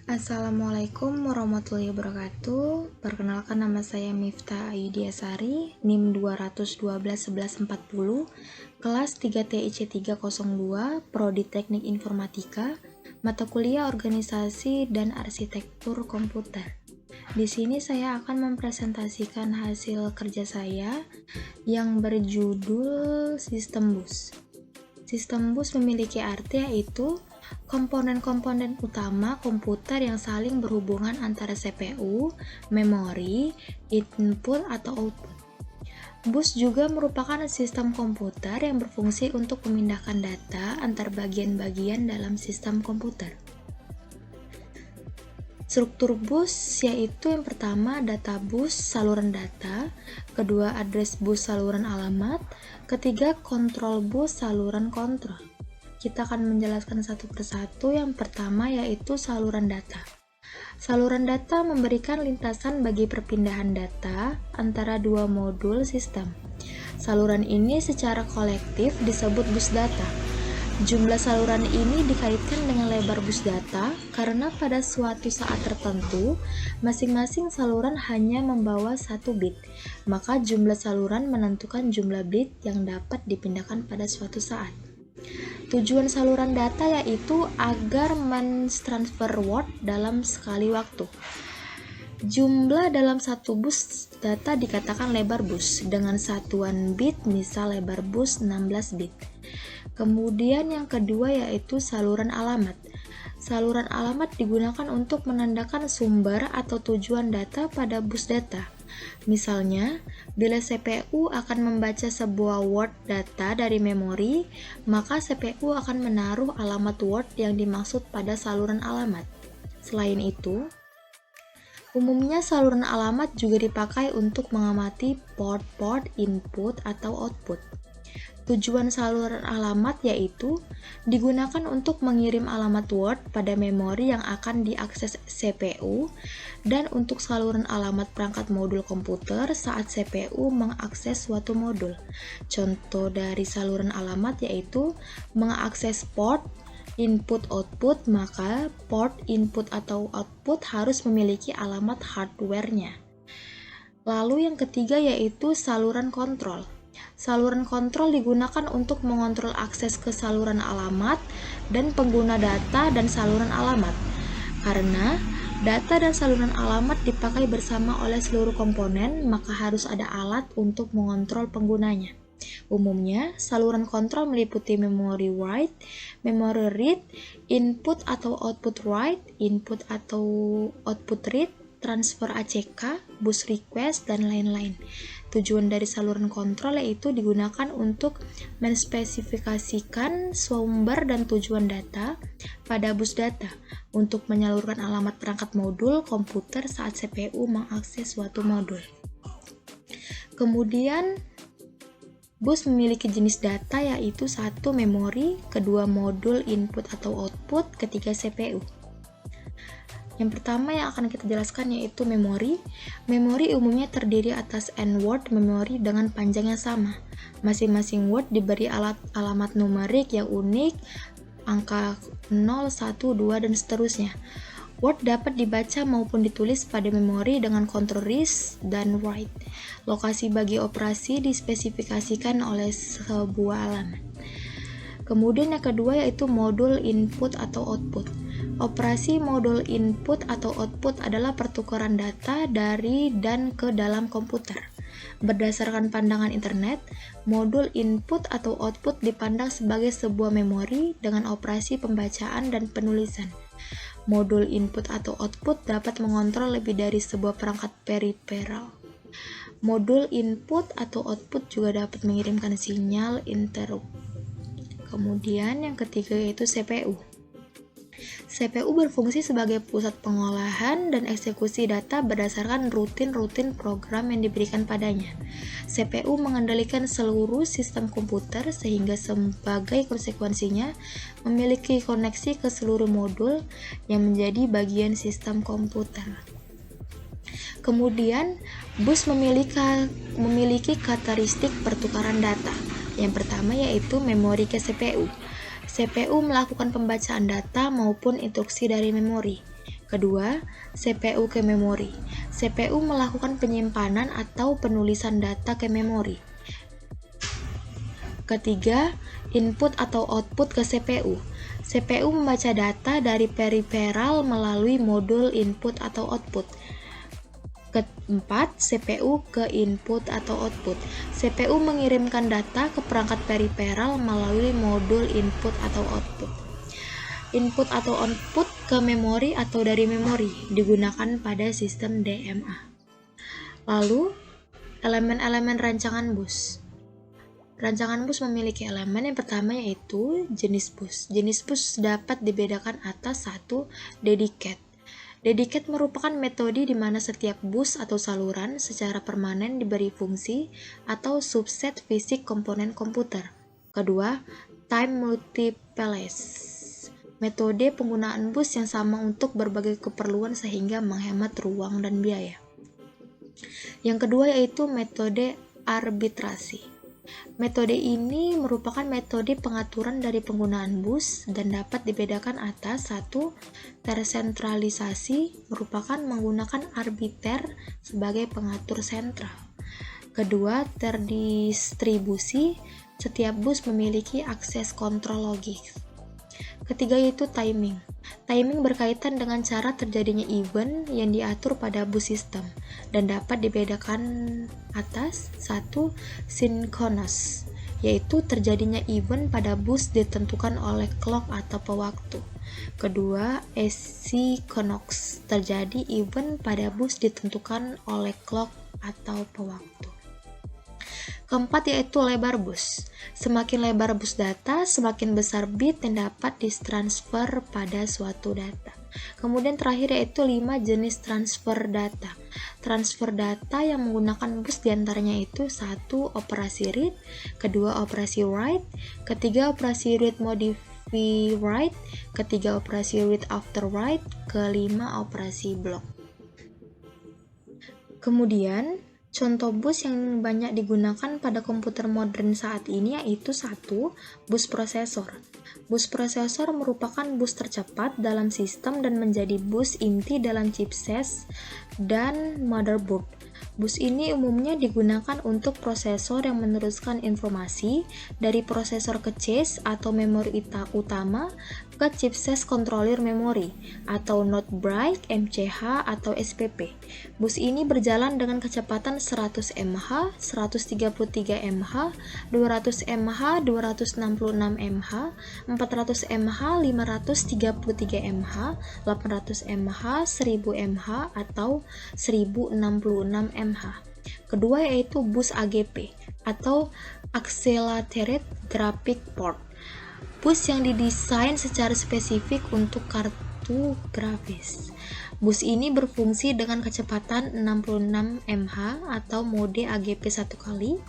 Assalamualaikum warahmatullahi wabarakatuh. Perkenalkan, nama saya Miftah Ayudiasari, NIM 2121140, kelas 3 TIC 302, Prodi Teknik Informatika, mata kuliah Organisasi dan Arsitektur Komputer. Di sini saya akan mempresentasikan hasil kerja saya yang berjudul Sistem Bus. Sistem bus memiliki arti yaitu komponen-komponen utama komputer yang saling berhubungan antara CPU, memori, input atau output. Bus juga merupakan sistem komputer yang berfungsi untuk memindahkan data antar bagian-bagian dalam sistem komputer. Struktur bus yaitu yang pertama data bus saluran data, kedua address bus saluran alamat, ketiga kontrol bus saluran kontrol. Kita akan menjelaskan satu persatu. Yang pertama yaitu saluran data. Saluran data memberikan lintasan bagi perpindahan data antara dua modul sistem. Saluran ini secara kolektif disebut bus data. Jumlah saluran ini dikaitkan dengan lebar bus data karena pada suatu saat tertentu masing-masing saluran hanya membawa 1 bit. Maka jumlah saluran menentukan jumlah bit yang dapat dipindahkan pada suatu saat. Tujuan saluran data yaitu agar mentransfer word dalam sekali waktu. Jumlah dalam satu bus data dikatakan lebar bus dengan satuan bit, misal lebar bus 16 bit. Kemudian yang kedua yaitu saluran alamat. Saluran alamat digunakan untuk menandakan sumber atau tujuan data pada bus data. Misalnya, bila CPU akan membaca sebuah word data dari memori, maka CPU akan menaruh alamat word yang dimaksud pada saluran alamat. Selain itu, umumnya saluran alamat juga dipakai untuk mengamati port-port input atau output. Tujuan saluran alamat yaitu digunakan untuk mengirim alamat word pada memori yang akan diakses CPU dan untuk saluran alamat perangkat modul komputer saat CPU mengakses suatu modul. Contoh dari saluran alamat yaitu mengakses port input-output, maka port input atau output harus memiliki alamat hardware-nya. Lalu yang ketiga yaitu saluran kontrol. Saluran kontrol digunakan untuk mengontrol akses ke saluran alamat dan pengguna data dan saluran alamat. Karena data dan saluran alamat dipakai bersama oleh seluruh komponen, maka harus ada alat untuk mengontrol penggunanya. Umumnya, saluran kontrol meliputi memory write, memory read, input atau output write, input atau output read, transfer ACK, bus request, dan lain-lain. Tujuan dari saluran kontrol yaitu digunakan untuk menspesifikasikan sumber dan tujuan data pada bus data untuk menyalurkan alamat perangkat modul komputer saat CPU mengakses suatu modul. Kemudian, bus memiliki jenis data yaitu satu memori, kedua modul input atau output, ketiga CPU. Yang pertama yang akan kita jelaskan yaitu memori. Memori umumnya terdiri atas n word memori dengan panjang yang sama. Masing-masing word diberi alamat numerik yang unik, angka 0, 1, 2, dan seterusnya. Word dapat dibaca maupun ditulis pada memori dengan kontrol read dan write. Lokasi bagi operasi dispesifikasikan oleh sebuah alamat. Kemudian yang kedua yaitu modul input atau output. Operasi modul input atau output adalah pertukaran data dari dan ke dalam komputer. Berdasarkan pandangan internet, modul input atau output dipandang sebagai sebuah memori dengan operasi pembacaan dan penulisan. Modul input atau output dapat mengontrol lebih dari sebuah perangkat periferal. Modul input atau output juga dapat mengirimkan sinyal interrupt. Kemudian yang ketiga yaitu CPU. CPU berfungsi sebagai pusat pengolahan dan eksekusi data berdasarkan rutin program yang diberikan padanya. CPU mengendalikan seluruh sistem komputer sehingga sebagai konsekuensinya memiliki koneksi ke seluruh modul yang menjadi bagian sistem komputer. Kemudian, bus memiliki karakteristik pertukaran data. Yang pertama yaitu memori ke CPU. CPU melakukan pembacaan data maupun instruksi dari memori. Kedua, CPU ke memori. CPU melakukan penyimpanan atau penulisan data ke memori. Ketiga, input atau output ke CPU. CPU membaca data dari peripheral melalui modul input atau output. Keempat, CPU ke input atau output. CPU mengirimkan data ke perangkat peripheral melalui modul input atau output. Input atau output ke memori atau dari memori digunakan pada sistem DMA. Lalu, elemen-elemen rancangan bus. Rancangan bus memiliki elemen yang pertama yaitu jenis bus. Jenis bus dapat dibedakan atas 1. Dedicate. Dedicate merupakan metode di mana setiap bus atau saluran secara permanen diberi fungsi atau subset fisik komponen komputer. Kedua, time multiplace. Metode penggunaan bus yang sama untuk berbagai keperluan sehingga menghemat ruang dan biaya. Yang kedua yaitu metode arbitrasi. Metode ini merupakan metode pengaturan dari penggunaan bus dan dapat dibedakan atas 1. Tersentralisasi merupakan menggunakan arbiter sebagai pengatur sentral. Kedua, terdistribusi, setiap bus memiliki akses kontrol logis. Ketiga yaitu timing. Timing berkaitan dengan cara terjadinya event yang diatur pada bus sistem dan dapat dibedakan atas 1. Synchronous, yaitu terjadinya event pada bus ditentukan oleh clock atau pewaktu. Kedua, asynchronous, terjadi event pada bus ditentukan oleh clock atau pewaktu. Keempat yaitu lebar bus. Semakin lebar bus data, semakin besar bit yang dapat ditransfer pada suatu data. Kemudian terakhir yaitu 5 jenis transfer data. Transfer data yang menggunakan bus diantaranya itu 1. Operasi read, kedua operasi write, ketiga operasi read modify write, ketiga operasi read after write, kelima operasi block. Kemudian contoh bus yang banyak digunakan pada komputer modern saat ini yaitu 1. Bus prosesor. Bus prosesor merupakan bus tercepat dalam sistem dan menjadi bus inti dalam chipset dan motherboard. Bus ini umumnya digunakan untuk prosesor yang meneruskan informasi dari prosesor ke chassis atau memori utama ke chipset controller memori atau node bright, MCH atau SPP. Bus ini berjalan dengan kecepatan 100 mH, 133 mH, 200 mH, 266 mH, 400 mH, 533 mH, 800 mH, 1000 mH atau 1066 mH. Kedua yaitu bus AGP atau Accelerated Graphic Port. Bus yang didesain secara spesifik untuk kartu grafis. Bus ini berfungsi dengan kecepatan 66 mH atau mode AGP 1 kali,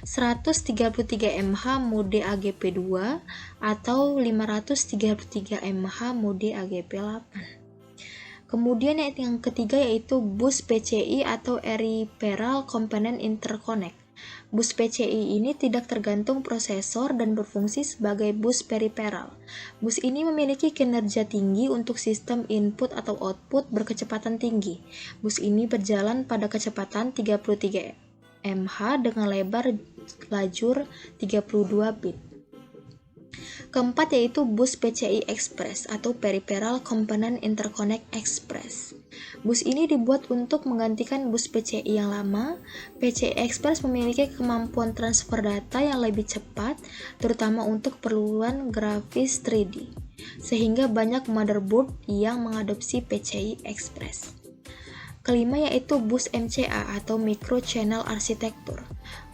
133 mH mode AGP 2 atau 533 mH mode AGP 8. Kemudian yang ketiga yaitu bus PCI atau Peripheral Component Interconnect. Bus PCI ini tidak tergantung prosesor dan berfungsi sebagai bus peripheral. Bus ini memiliki kinerja tinggi untuk sistem input atau output berkecepatan tinggi. Bus ini berjalan pada kecepatan 33 mH dengan lebar lajur 32 bit. Keempat yaitu bus PCI Express atau Peripheral Component Interconnect Express. Bus ini dibuat untuk menggantikan bus PCI yang lama. PCI Express memiliki kemampuan transfer data yang lebih cepat, terutama untuk keperluan grafis 3D, sehingga banyak motherboard yang mengadopsi PCI Express. Kelima yaitu bus MCA atau Micro Channel Architecture.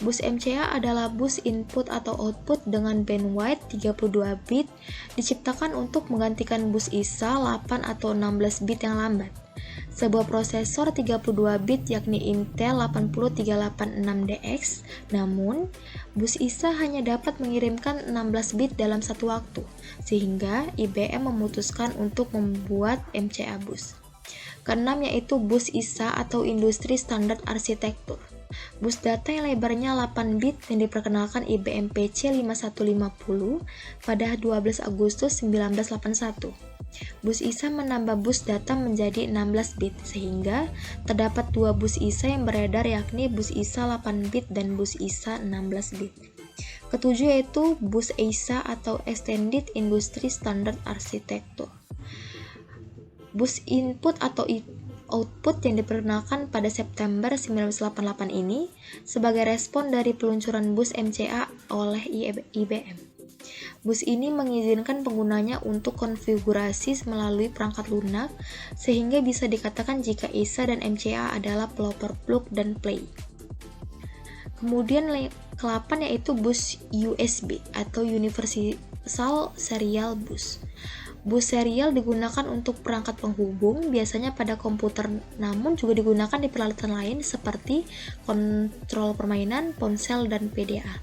Bus MCA adalah bus input atau output dengan bandwidth 32 bit, diciptakan untuk menggantikan bus ISA 8 atau 16 bit yang lambat. Sebuah prosesor 32 bit yakni Intel 80386DX, namun bus ISA hanya dapat mengirimkan 16 bit dalam satu waktu, sehingga IBM memutuskan untuk membuat MCA bus. Keenam yaitu bus ISA atau Industri Standard Architecture. Bus data yang lebarnya 8 bit yang diperkenalkan IBM PC 5150 pada 12 Agustus 1981. Bus ISA menambah bus data menjadi 16 bit, sehingga terdapat dua bus ISA yang beredar, yakni bus ISA 8 bit dan bus ISA 16 bit. Ketujuh yaitu bus EISA atau Extended Industry Standard Architecture. Bus input atau output yang diperkenalkan pada September 1988 ini sebagai respon dari peluncuran bus MCA oleh IBM. Bus ini mengizinkan penggunanya untuk konfigurasi melalui perangkat lunak, sehingga bisa dikatakan jika ISA dan MCA adalah pelopor plug dan play. Kemudian ke-8 yaitu bus USB atau Universal Serial Bus. Bus serial digunakan untuk perangkat penghubung, biasanya pada komputer, namun juga digunakan di peralatan lain seperti kontrol permainan, ponsel, dan PDA.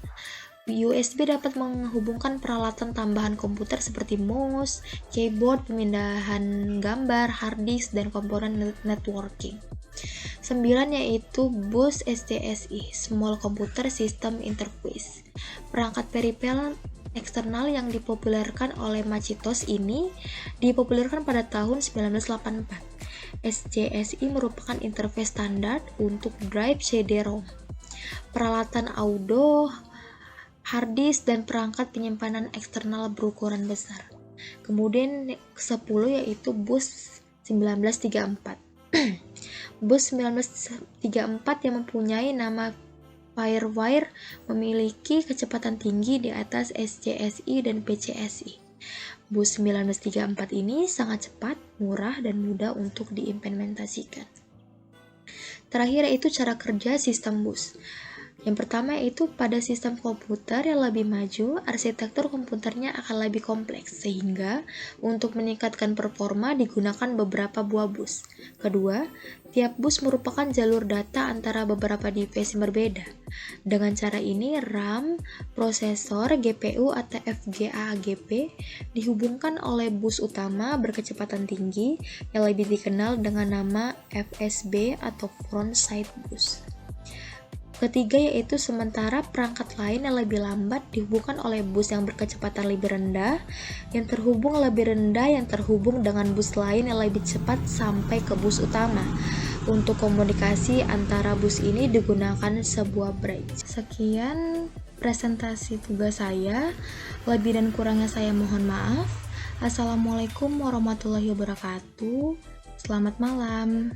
USB dapat menghubungkan peralatan tambahan komputer seperti mouse, keyboard, pemindahan gambar, hard disk, dan komponen networking. 9 yaitu bus SCSI, Small Computer System Interface. Perangkat peripheral eksternal yang dipopulerkan oleh Macintosh ini dipopulerkan pada tahun 1984. SCSI merupakan interface standar untuk drive CD-ROM, peralatan audio, hard disk, dan perangkat penyimpanan eksternal berukuran besar. Kemudian ke-10 yaitu bus 1934. Bus 1934 yang mempunyai nama FireWire memiliki kecepatan tinggi di atas SCSI dan PCSI. Bus 1934 ini sangat cepat, murah, dan mudah untuk diimplementasikan. Terakhir yaitu cara kerja sistem bus. Yang pertama yaitu pada sistem komputer yang lebih maju, arsitektur komputernya akan lebih kompleks, sehingga untuk meningkatkan performa digunakan beberapa buah bus. Kedua, tiap bus merupakan jalur data antara beberapa device yang berbeda. Dengan cara ini, RAM, prosesor, GPU atau FGA-AGP dihubungkan oleh bus utama berkecepatan tinggi yang lebih dikenal dengan nama FSB atau Front Side Bus. Ketiga yaitu sementara perangkat lain yang lebih lambat dihubungkan oleh bus yang berkecepatan lebih rendah, yang terhubung lebih rendah yang terhubung dengan bus lain yang lebih cepat sampai ke bus utama. Untuk komunikasi antara bus ini digunakan sebuah bridge. Sekian presentasi tugas saya, lebih dan kurangnya saya mohon maaf. Assalamualaikum warahmatullahi wabarakatuh. Selamat malam.